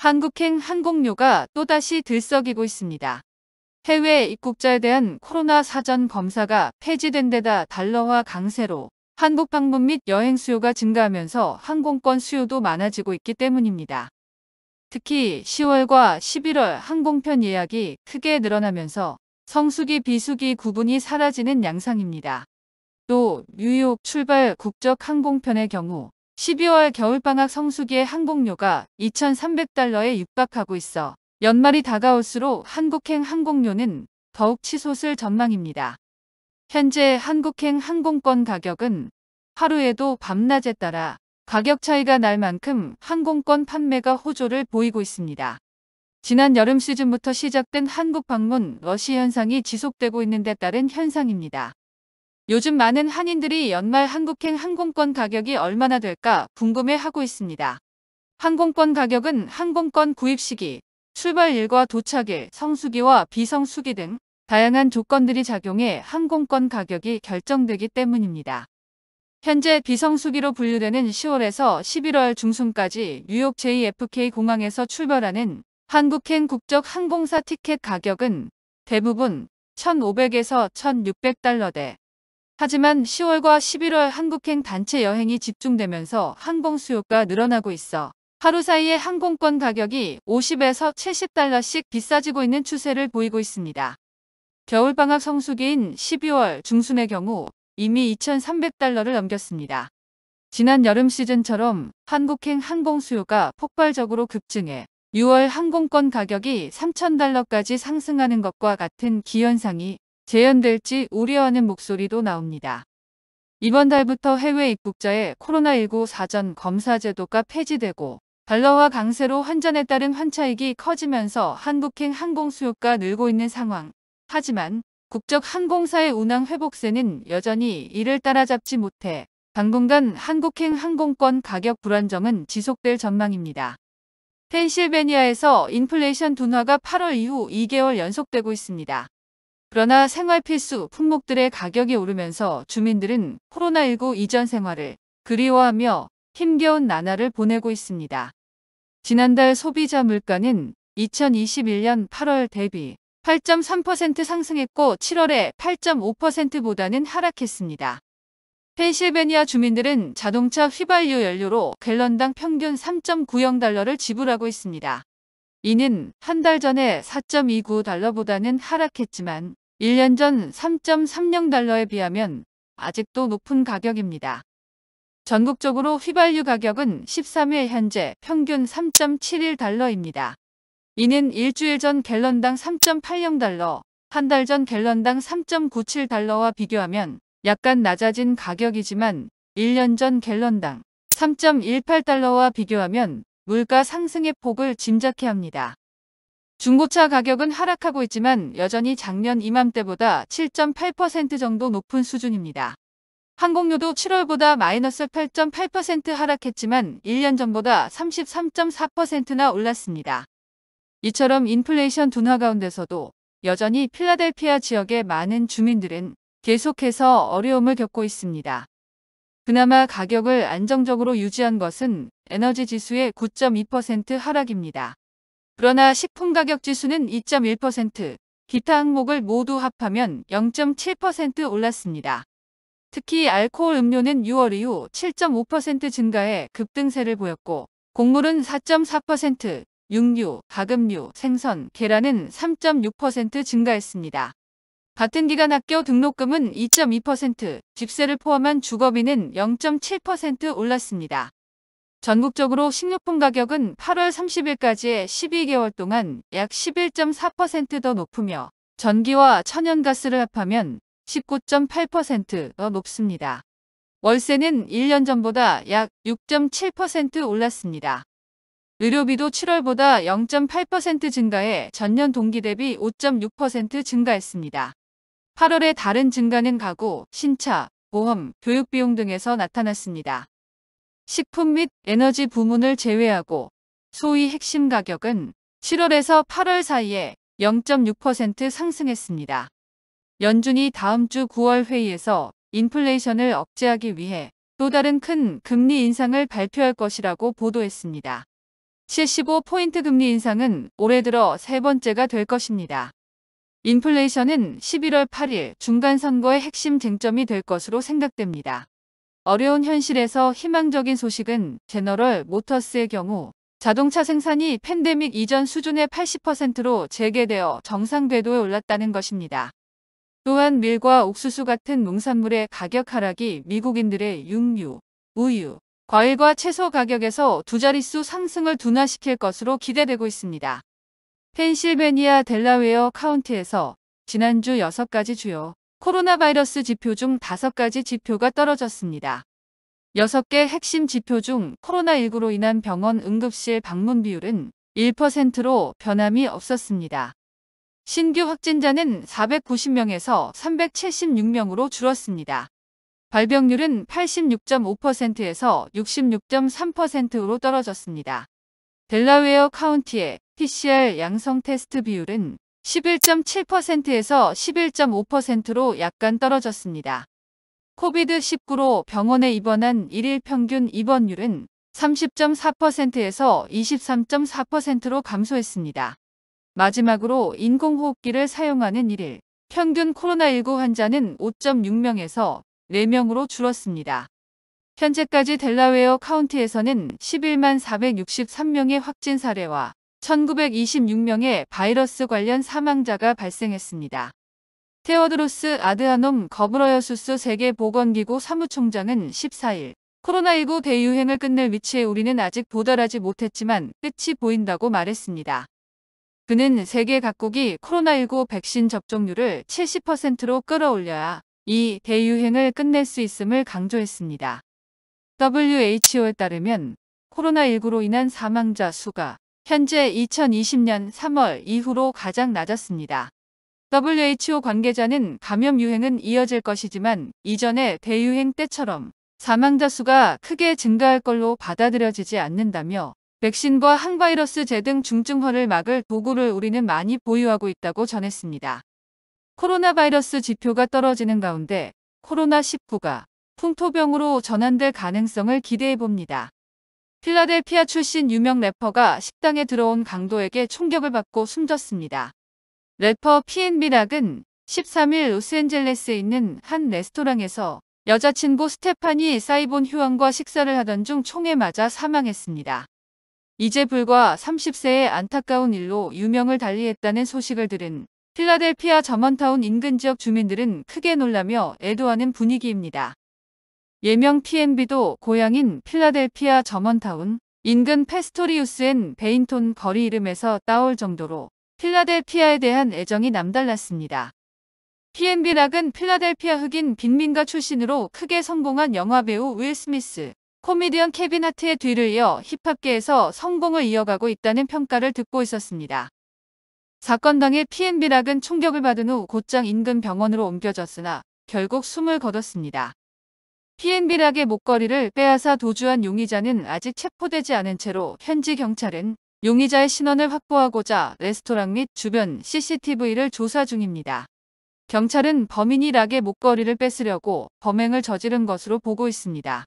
한국행 항공료가 또다시 들썩이고 있습니다. 해외 입국자에 대한 코로나 사전 검사가 폐지된 데다 달러화 강세로 한국 방문 및 여행 수요가 증가하면서 항공권 수요도 많아지고 있기 때문입니다. 특히 10월과 11월 항공편 예약이 크게 늘어나면서 성수기 비수기 구분이 사라지는 양상입니다. 또 뉴욕 출발 국적 항공편의 경우 12월 겨울방학 성수기의 항공료가 2,300달러에 육박하고 있어 연말이 다가올수록 한국행 항공료는 더욱 치솟을 전망입니다. 현재 한국행 항공권 가격은 하루에도 밤낮에 따라 가격 차이가 날 만큼 항공권 판매가 호조를 보이고 있습니다. 지난 여름 시즌부터 시작된 한국 방문 러시 현상이 지속되고 있는 데 따른 현상입니다. 요즘 많은 한인들이 연말 한국행 항공권 가격이 얼마나 될까 궁금해하고 있습니다. 항공권 가격은 항공권 구입 시기, 출발일과 도착일, 성수기와 비성수기 등 다양한 조건들이 작용해 항공권 가격이 결정되기 때문입니다. 현재 비성수기로 분류되는 10월에서 11월 중순까지 뉴욕 JFK 공항에서 출발하는 한국행 국적 항공사 티켓 가격은 대부분 1,500에서 1,600달러대. 하지만 10월과 11월 한국행 단체 여행이 집중되면서 항공 수요가 늘어나고 있어 하루 사이에 항공권 가격이 50에서 70달러씩 비싸지고 있는 추세를 보이고 있습니다. 겨울방학 성수기인 12월 중순의 경우 이미 2,300달러를 넘겼습니다. 지난 여름 시즌처럼 한국행 항공 수요가 폭발적으로 급증해 6월 항공권 가격이 3,000달러까지 상승하는 것과 같은 기현상이 재현될지 우려하는 목소리도 나옵니다. 이번 달부터 해외 입국자의 코로나19 사전 검사 제도가 폐지되고 달러화 강세로 환전에 따른 환차익이 커지면서 한국행 항공 수요가 늘고 있는 상황. 하지만 국적 항공사의 운항 회복세는 여전히 이를 따라잡지 못해 당분간 한국행 항공권 가격 불안정은 지속될 전망입니다. 펜실베니아에서 인플레이션 둔화가 8월 이후 2개월 연속되고 있습니다. 그러나 생활 필수 품목들의 가격이 오르면서 주민들은 코로나19 이전 생활을 그리워하며 힘겨운 나날을 보내고 있습니다. 지난달 소비자 물가는 2021년 8월 대비 8.3% 상승했고 7월에 8.5%보다는 하락했습니다. 펜실베니아 주민들은 자동차 휘발유 연료로 갤런당 평균 3.90달러를 지불하고 있습니다. 이는 한 달 전에 4.29달러보다는 하락했지만 1년 전 3.30달러에 비하면 아직도 높은 가격입니다. 전국적으로 휘발유 가격은 13일 현재 평균 3.71달러입니다. 이는 일주일 전 갤런당 3.80달러, 한 달 전 갤런당 3.97달러와 비교하면 약간 낮아진 가격이지만 1년 전 갤런당 3.18달러와 비교하면 물가 상승의 폭을 짐작케 합니다. 중고차 가격은 하락하고 있지만 여전히 작년 이맘때보다 7.8% 정도 높은 수준입니다. 항공료도 7월보다 마이너스 8.8% 하락했지만 1년 전보다 33.4%나 올랐습니다. 이처럼 인플레이션 둔화 가운데서도 여전히 필라델피아 지역의 많은 주민들은 계속해서 어려움을 겪고 있습니다. 그나마 가격을 안정적으로 유지한 것은 에너지 지수의 9.2% 하락입니다. 그러나 식품 가격 지수는 2.1%, 기타 항목을 모두 합하면 0.7% 올랐습니다. 특히 알코올 음료는 6월 이후 7.5% 증가해 급등세를 보였고 곡물은 4.4%, 육류, 가금류, 생선, 계란은 3.6% 증가했습니다. 같은 기간 학교 등록금은 2.2%, 집세를 포함한 주거비는 0.7% 올랐습니다. 전국적으로 식료품 가격은 8월 30일까지의 12개월 동안 약 11.4% 더 높으며 전기와 천연가스를 합하면 19.8% 더 높습니다. 월세는 1년 전보다 약 6.7% 올랐습니다. 의료비도 7월보다 0.8% 증가해 전년 동기 대비 5.6% 증가했습니다. 8월에 다른 증가는 가구, 신차, 보험, 교육비용 등에서 나타났습니다. 식품 및 에너지 부문을 제외하고 소위 핵심 가격은 7월에서 8월 사이에 0.6% 상승했습니다. 연준이 다음 주 9월 회의에서 인플레이션을 억제하기 위해 또 다른 큰 금리 인상을 발표할 것이라고 보도했습니다. 75포인트 금리 인상은 올해 들어 세 번째가 될 것입니다. 인플레이션은 11월 8일 중간선거의 핵심 쟁점이 될 것으로 생각됩니다. 어려운 현실에서 희망적인 소식은 제너럴 모터스의 경우 자동차 생산이 팬데믹 이전 수준의 80%로 재개되어 정상 궤도에 올랐다는 것입니다. 또한 밀과 옥수수 같은 농산물의 가격 하락이 미국인들의 육류, 우유, 과일과 채소 가격에서 두 자릿수 상승을 둔화시킬 것으로 기대되고 있습니다. 펜실베니아 델라웨어 카운티에서 지난주 6가지 주요 코로나 바이러스 지표 중 5가지 지표가 떨어졌습니다. 6개 핵심 지표 중 코로나19로 인한 병원 응급실 방문 비율은 1%로 변함이 없었습니다. 신규 확진자는 490명에서 376명으로 줄었습니다. 발병률은 86.5%에서 66.3%로 떨어졌습니다. 델라웨어 카운티의 PCR 양성 테스트 비율은 11.7%에서 11.5%로 약간 떨어졌습니다. 코비드-19로 병원에 입원한 1일 평균 입원율은 30.4%에서 23.4%로 감소했습니다. 마지막으로 인공호흡기를 사용하는 1일 평균 코로나19 환자는 5.6명에서 4명으로 줄었습니다. 현재까지 델라웨어 카운티에서는 11만 463명의 확진 사례와 1926명의 바이러스 관련 사망자가 발생했습니다. 테오드로스 아드하놈 거브러여수스 세계보건기구 사무총장은 14일 코로나19 대유행을 끝낼 위치에 우리는 아직 도달하지 못했지만 끝이 보인다고 말했습니다. 그는 세계 각국이 코로나19 백신 접종률을 70%로 끌어올려야 이 대유행을 끝낼 수 있음을 강조했습니다. WHO에 따르면 코로나19로 인한 사망자 수가 현재 2020년 3월 이후로 가장 낮았습니다. WHO 관계자는 감염 유행은 이어질 것이지만 이전의 대유행 때처럼 사망자 수가 크게 증가할 걸로 받아들여지지 않는다며 백신과 항바이러스제 등 중증화를 막을 도구를 우리는 많이 보유하고 있다고 전했습니다. 코로나 바이러스 지표가 떨어지는 가운데 코로나19가 풍토병으로 전환될 가능성을 기대해봅니다. 필라델피아 출신 유명 래퍼가 식당에 들어온 강도에게 총격을 받고 숨졌습니다. 래퍼 PNB 락은 13일 로스앤젤레스에 있는 한 레스토랑에서 여자친구 스테파니 사이본 휴왕과 식사를 하던 중 총에 맞아 사망했습니다. 이제 불과 30세의 안타까운 일로 유명을 달리했다는 소식을 들은 필라델피아 저먼타운 인근 지역 주민들은 크게 놀라며 애도하는 분위기입니다. 예명 PNB도 고향인 필라델피아 저먼타운 인근 페스토리우스 앤 베인톤 거리 이름에서 따올 정도로 필라델피아에 대한 애정이 남달랐습니다. PNB 락은 필라델피아 흑인 빈민가 출신으로 크게 성공한 영화배우 윌 스미스, 코미디언 케빈 하트의 뒤를 이어 힙합계에서 성공을 이어가고 있다는 평가를 듣고 있었습니다. 사건 당일 PNB 락은 총격을 받은 후 곧장 인근 병원으로 옮겨졌으나 결국 숨을 거뒀습니다. PNB 락의 목걸이를 빼앗아 도주한 용의자는 아직 체포되지 않은 채로 현지 경찰은 용의자의 신원을 확보하고자 레스토랑 및 주변 CCTV를 조사 중입니다. 경찰은 범인이 락의 목걸이를 뺏으려고 범행을 저지른 것으로 보고 있습니다.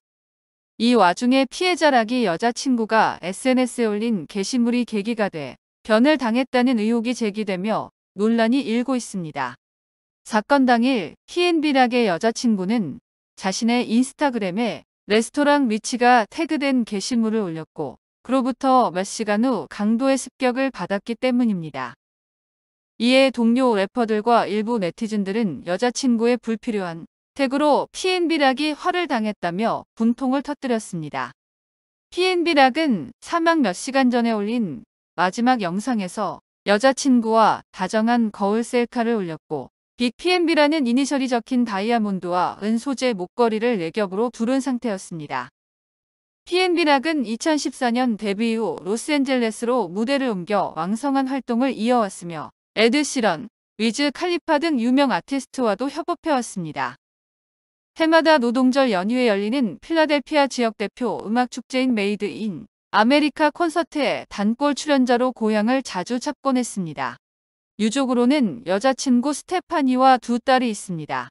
이 와중에 피해자 락이 여자친구가 SNS에 올린 게시물이 계기가 돼 변을 당했다는 의혹이 제기되며 논란이 일고 있습니다. 사건 당일 PNB 락의 여자친구는 자신의 인스타그램에 레스토랑 리치가 태그된 게시물을 올렸고 그로부터 몇 시간 후 강도의 습격을 받았기 때문입니다. 이에 동료 래퍼들과 일부 네티즌들은 여자친구의 불필요한 태그로 PNB 락이 화를 당했다며 분통을 터뜨렸습니다. PNB 락은 사망 몇 시간 전에 올린 마지막 영상에서 여자친구와 다정한 거울 셀카를 올렸고 빅 PNB라는 이니셜이 적힌 다이아몬드와 은 소재 목걸이를 4겹으로 두른 상태였습니다. PNB 락은 2014년 데뷔 후 로스앤젤레스로 무대를 옮겨 왕성한 활동을 이어왔으며 에드 시런, 위즈 칼리파 등 유명 아티스트와도 협업해왔습니다. 해마다 노동절 연휴에 열리는 필라델피아 지역 대표 음악축제인 메이드 인 아메리카 콘서트에 단골 출연자로 고향을 자주 찾곤 했습니다. 유족으로는 여자친구 스테파니와 2딸이 있습니다.